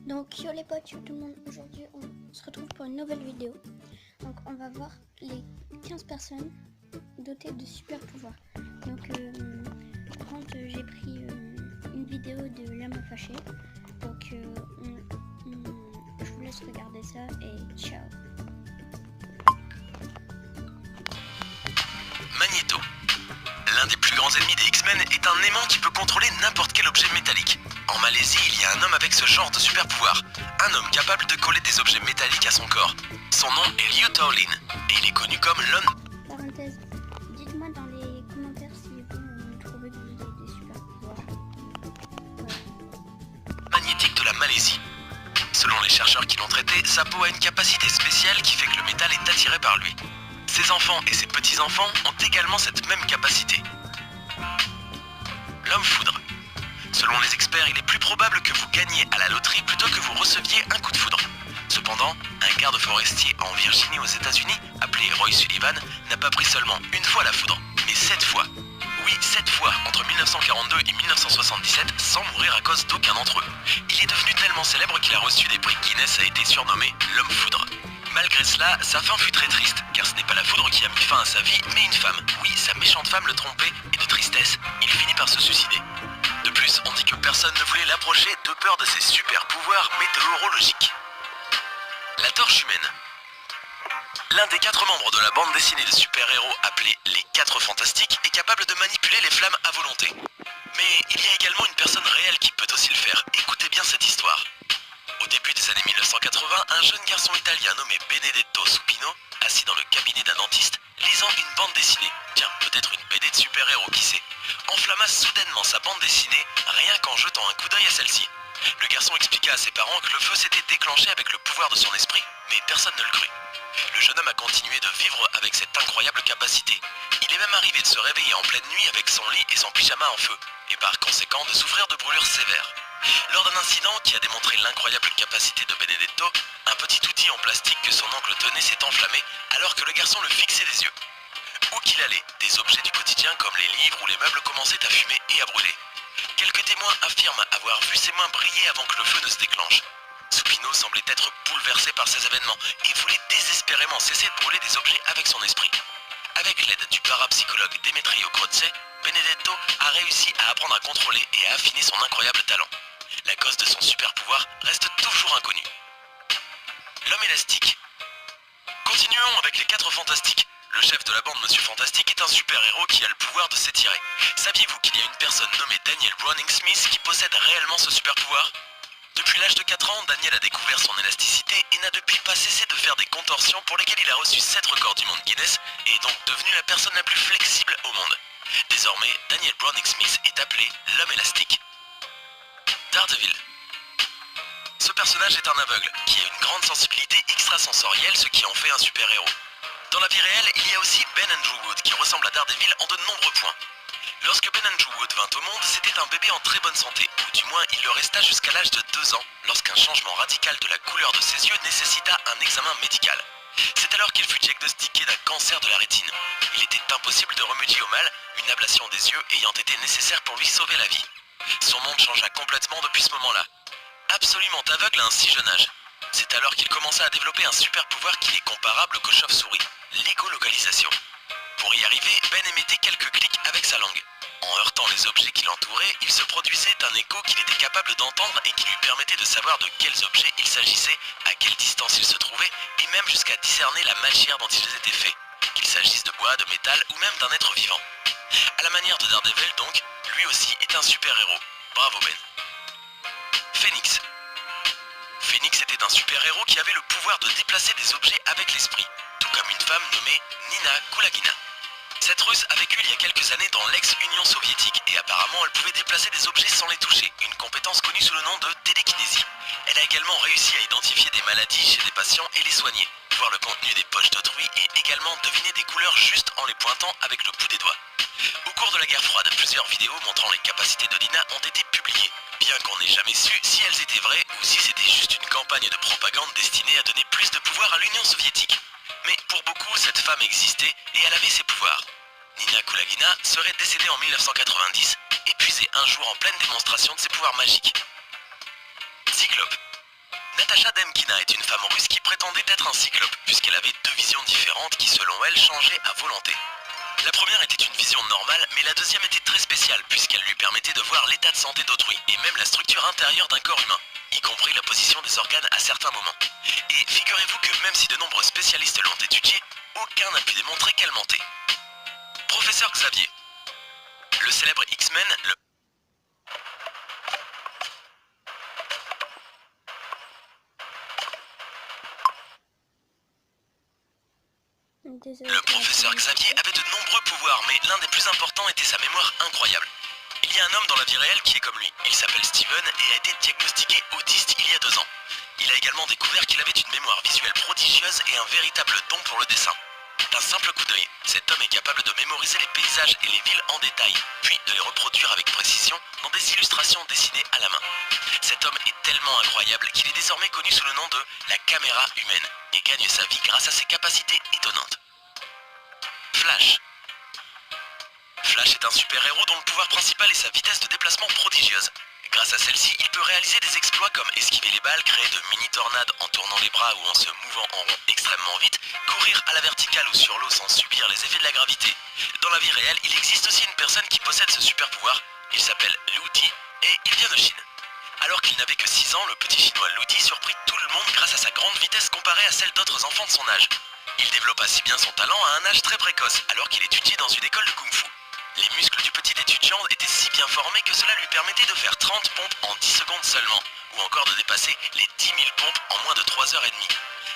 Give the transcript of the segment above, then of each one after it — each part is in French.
Donc yo les potes, yo tout le monde, aujourd'hui on se retrouve pour une nouvelle vidéo. Donc on va voir les 15 personnes dotées de super pouvoirs. Donc j'ai pris une vidéo de l'homme fâché. Donc je vous laisse regarder ça et ciao. Magneto. L'un des plus grands ennemis des X-Men est un aimant qui peut contrôler n'importe quel objet métallique. En Malaisie, il y a un homme avec ce genre de super pouvoir. Un homme capable de coller des objets métalliques à son corps. Son nom est Liu Taolin et il est connu comme l'homme... Parenthèse, dites-moi dans les commentaires si vous trouvez que vous avez des super pouvoirs. magnétique de la Malaisie. Selon les chercheurs qui l'ont traité, sa peau a une capacité spéciale qui fait que le métal est attiré par lui. Ses enfants et ses petits-enfants ont également cette même capacité. L'homme foudre. Selon les experts, il est plus probable que vous gagniez à la loterie plutôt que vous receviez un coup de foudre. Cependant, un garde forestier en Virginie aux États-Unis, appelé Roy Sullivan, n'a pas pris seulement une fois la foudre, mais 7 fois. Oui, 7 fois entre 1942 et 1977 sans mourir à cause d'aucun d'entre eux. Il est devenu tellement célèbre qu'il a reçu des prix Guinness et a été surnommé l'homme foudre. Malgré cela, sa fin fut très triste, car ce n'est pas la foudre qui a mis fin à sa vie, mais une femme. Oui, sa méchante femme le trompait, et de tristesse, il finit par se suicider. De plus, on dit que personne ne voulait l'approcher de peur de ses super pouvoirs météorologiques. La torche humaine. L'un des 4 membres de la bande dessinée de super-héros appelée les 4 Fantastiques est capable de manipuler les flammes à volonté. Mais il y a également une personne réelle qui peut aussi le faire. Écoutez bien cette histoire. Au début des années 1980, un jeune garçon italien nommé Benedetto Supino, assis dans le cabinet d'un dentiste, lisant une bande dessinée, tiens, peut-être une BD de super-héros, qui sait, enflamma soudainement sa bande dessinée, rien qu'en jetant un coup d'œil à celle-ci. Le garçon expliqua à ses parents que le feu s'était déclenché avec le pouvoir de son esprit, mais personne ne le crut. Le jeune homme a continué de vivre avec cette incroyable capacité. Il est même arrivé de se réveiller en pleine nuit avec son lit et son pyjama en feu, et par conséquent de souffrir de brûlures sévères. Lors d'un incident qui a démontré l'incroyable capacité de Benedetto, un petit outil en plastique que son oncle tenait s'est enflammé alors que le garçon le fixait des yeux. Où qu'il allait, des objets du quotidien comme les livres ou les meubles commençaient à fumer et à brûler. Quelques témoins affirment avoir vu ses mains briller avant que le feu ne se déclenche. Supino semblait être bouleversé par ces événements et voulait désespérément cesser de brûler des objets avec son esprit. Avec l'aide du parapsychologue Demetrio Croce, Benedetto a réussi à apprendre à contrôler et à affiner son incroyable talent. La cause de son super pouvoir reste toujours inconnue. L'homme élastique. Continuons avec les 4 Fantastiques. Le chef de la bande, Monsieur Fantastique, est un super-héros qui a le pouvoir de s'étirer. Saviez-vous qu'il y a une personne nommée Daniel Browning Smith qui possède réellement ce super-pouvoir ? Depuis l'âge de 4 ans, Daniel a découvert son élasticité et n'a depuis pas cessé de faire des contorsions pour lesquelles il a reçu 7 records du monde Guinness et est donc devenu la personne la plus flexible au monde. Désormais, Daniel Browning Smith est appelé l'homme élastique. Daredevil. Ce personnage est un aveugle qui a une grande sensibilité extrasensorielle, ce qui en fait un super-héros. Dans la vie réelle, il y a aussi Ben Andrew Wood qui ressemble à Daredevil en de nombreux points. Lorsque Ben Andrew Wood vint au monde, c'était un bébé en très bonne santé, ou du moins il le resta jusqu'à l'âge de 2 ans, lorsqu'un changement radical de la couleur de ses yeux nécessita un examen médical. C'est alors qu'il fut diagnostiqué d'un cancer de la rétine. Il était impossible de remédier au mal, une ablation des yeux ayant été nécessaire pour lui sauver la vie. Son monde changea complètement depuis ce moment-là. Absolument aveugle à un si jeune âge. C'est alors qu'il commença à développer un super pouvoir qui est comparable qu'aux chauves-souris, l'écolocalisation. Pour y arriver, Ben émettait quelques clics avec sa langue. En heurtant les objets qui l'entouraient, il se produisait un écho qu'il était capable d'entendre et qui lui permettait de savoir de quels objets il s'agissait, à quelle distance ils se trouvaient, et même jusqu'à discerner la matière dont ils étaient faits, qu'il s'agisse de bois, de métal ou même d'un être vivant. À la manière de Daredevil donc, lui aussi est un super-héros. Bravo Ben. Phoenix. Phoenix était un super-héros qui avait le pouvoir de déplacer des objets avec l'esprit, tout comme une femme nommée Nina Kulagina. Cette russe a vécu il y a quelques années dans l'ex-Union soviétique et apparemment elle pouvait déplacer des objets sans les toucher, une compétence connue sous le nom de télékinésie. Elle a également réussi à identifier des maladies chez des patients et les soigner, voir le contenu des poches d'autrui et également deviner des couleurs juste en les pointant avec le bout des doigts. Au cours de la guerre froide, plusieurs vidéos montrant les capacités de Nina ont été publiées, bien qu'on n'ait jamais su si elles étaient vraies ou si c'était juste une campagne de propagande destinée à donner plus de pouvoir à l'Union soviétique. Mais pour beaucoup, cette femme existait et elle avait ses pouvoirs. Nina Kulagina serait décédée en 1990, épuisée un jour en pleine démonstration de ses pouvoirs magiques. Cyclope. Natasha Demkina est une femme russe qui prétendait être un cyclope, puisqu'elle avait deux visions différentes qui, selon elle, changeaient à volonté. La première était une vision normale, mais la deuxième était très spéciale, puisqu'elle lui permettait de voir l'état de santé d'autrui, et même la structure intérieure d'un corps humain, y compris la position des organes à certains moments. Et figurez-vous que même si de nombreux spécialistes l'ont étudiée, aucun n'a pu démontrer qu'elle mentait. Professeur Xavier. Le célèbre X-Men, Le professeur Xavier avait de nombreux pouvoirs, mais l'un des plus importants était sa mémoire incroyable. Il y a un homme dans la vie réelle qui est comme lui. Il s'appelle Steven et a été diagnostiqué autiste il y a 2 ans. Il a également découvert qu'il avait une mémoire visuelle prodigieuse et un véritable don pour le dessin. D'un simple coup d'œil, cet homme est capable de mémoriser les paysages et les villes en détail, puis de les reproduire avec précision dans des illustrations dessinées à la main. Cet homme est tellement incroyable qu'il est désormais connu sous le nom de la caméra humaine et gagne sa vie grâce à ses capacités étonnantes. Flash. Flash est un super-héros dont le pouvoir principal est sa vitesse de déplacement prodigieuse. Grâce à celle-ci, il peut réaliser des exploits comme esquiver les balles, créer de mini-tornades en tournant les bras ou en se mouvant en rond extrêmement vite, courir à la verticale ou sur l'eau sans subir les effets de la gravité. Dans la vie réelle, il existe aussi une personne qui possède ce super-pouvoir. Il s'appelle Liu Di et il vient de Chine. Alors qu'il n'avait que 6 ans, le petit chinois Liu Di surprit tout le monde grâce à sa grande vitesse comparée à celle d'autres enfants de son âge. Il développa si bien son talent à un âge très précoce, alors qu'il étudiait dans une école de kung-fu. Les muscles du petit étudiant étaient si bien formés que cela lui permettait de faire 30 pompes en 10 secondes seulement, ou encore de dépasser les 10 000 pompes en moins de 3h30.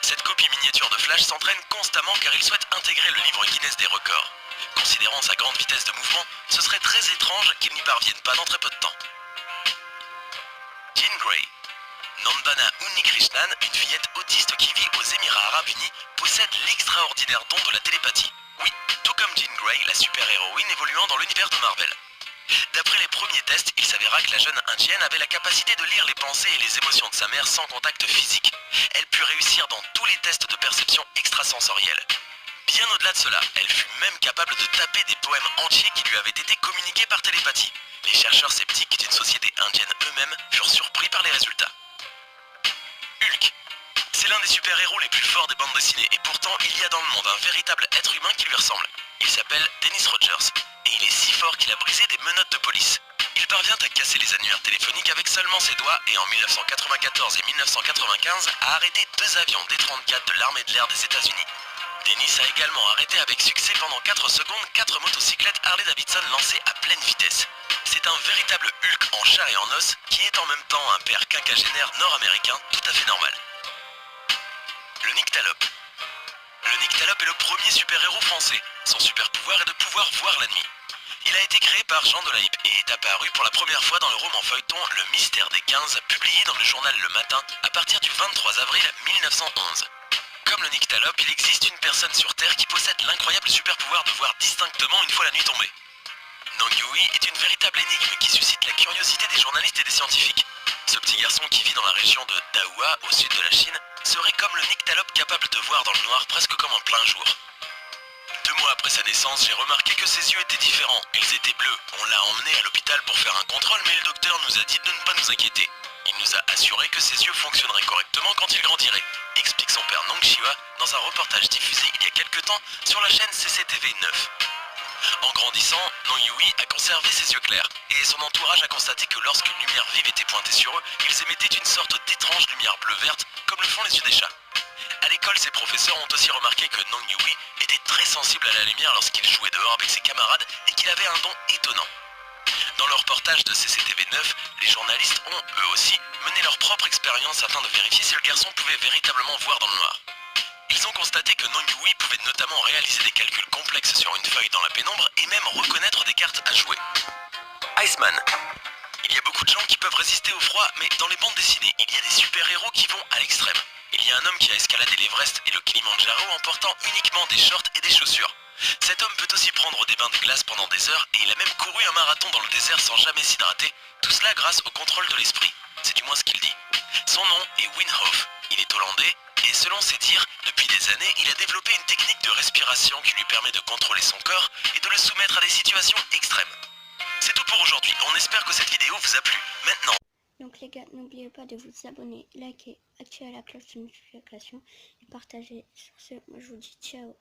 Cette copie miniature de Flash s'entraîne constamment car il souhaite intégrer le livre Guinness des records. Considérant sa grande vitesse de mouvement, ce serait très étrange qu'il n'y parvienne pas dans très peu de temps. Jean Grey. Nandana Unnikrishnan, une fillette autiste qui vit aux Émirats Arabes Unis, possède l'extraordinaire don de la télépathie. Oui, tout comme Jean Grey, la super-héroïne évoluant dans l'univers de Marvel. D'après les premiers tests, il s'avéra que la jeune indienne avait la capacité de lire les pensées et les émotions de sa mère sans contact physique. Elle put réussir dans tous les tests de perception extrasensorielle. Bien au-delà de cela, elle fut même capable de taper des poèmes entiers qui lui avaient été communiqués par télépathie. Les chercheurs sceptiques d'une société indienne eux-mêmes furent surpris par les résultats. Hulk. C'est l'un des super-héros les plus forts des bandes dessinées et pourtant il y a dans le monde un véritable être humain qui lui ressemble. Il s'appelle Dennis Rogers et il est si fort qu'il a brisé des menottes de police. Il parvient à casser les annuaires téléphoniques avec seulement ses doigts et en 1994 et 1995 a arrêté 2 avions D-34 de l'armée de l'air des États-Unis. Dennis a également arrêté avec succès pendant 4 secondes 4 motocyclettes Harley-Davidson lancées à pleine vitesse. C'est un véritable Hulk en chair et en os qui est en même temps un père quinquagénaire nord-américain tout à fait normal. Le Nyctalope. Le Nyctalope est le premier super-héros français. Son super-pouvoir est de pouvoir voir la nuit. Il a été créé par Jean Delahaye et est apparu pour la première fois dans le roman feuilleton Le Mystère des 15, publié dans le journal Le Matin à partir du 23 avril 1911. Comme le Nyctalope, il existe une personne sur Terre qui possède l'incroyable super-pouvoir de voir distinctement une fois la nuit tombée. Nong Yui est une véritable énigme qui suscite la curiosité des journalistes et des scientifiques. Ce petit garçon qui vit dans la région de Dahua, au sud de la Chine, serait comme le Nyctalope capable de voir dans le noir presque comme en plein jour. 2 mois après sa naissance, j'ai remarqué que ses yeux étaient différents. Ils étaient bleus. On l'a emmené à l'hôpital pour faire un contrôle, mais le docteur nous a dit de ne pas nous inquiéter. Il nous a assuré que ses yeux fonctionneraient correctement quand il grandirait, explique son père Nong Shiwa dans un reportage diffusé il y a quelques temps sur la chaîne CCTV 9. En grandissant, Nong Yui a conservé ses yeux clairs, et son entourage a constaté que lorsque une lumière vive était pointée sur eux, ils émettaient une sorte d'étrange lumière bleu-verte, comme le font les yeux des chats. À l'école, ses professeurs ont aussi remarqué que Nong Yui était très sensible à la lumière lorsqu'il jouait dehors avec ses camarades et qu'il avait un don étonnant. Dans le reportage de CCTV 9, les journalistes ont, eux aussi, mené leur propre expérience afin de vérifier si le garçon pouvait véritablement voir dans le noir. Ils ont constaté que Nong Yui pouvait notamment réaliser des calculs complexes sur une feuille dans la pénombre et même reconnaître des cartes à jouer. Iceman. Il y a beaucoup de gens qui peuvent résister au froid, mais dans les bandes dessinées, il y a des super-héros qui vont à l'extrême. Il y a un homme qui a escaladé l'Everest et le Kilimandjaro en portant uniquement des shorts et des chaussures. Cet homme peut aussi prendre des bains de glace pendant des heures et il a même couru un marathon dans le désert sans jamais s'hydrater, tout cela grâce au contrôle de l'esprit. C'est du moins ce qu'il dit. Son nom est Wim Hof. Il est hollandais et selon ses dires, depuis des années, il a développé une technique de respiration qui lui permet de contrôler son corps et de le soumettre à des situations extrêmes. C'est tout pour aujourd'hui. On espère que cette vidéo vous a plu. Maintenant, Donc les gars, n'oubliez pas de vous abonner, liker, activer la cloche de notification et partager. Sur ce, moi je vous dis ciao.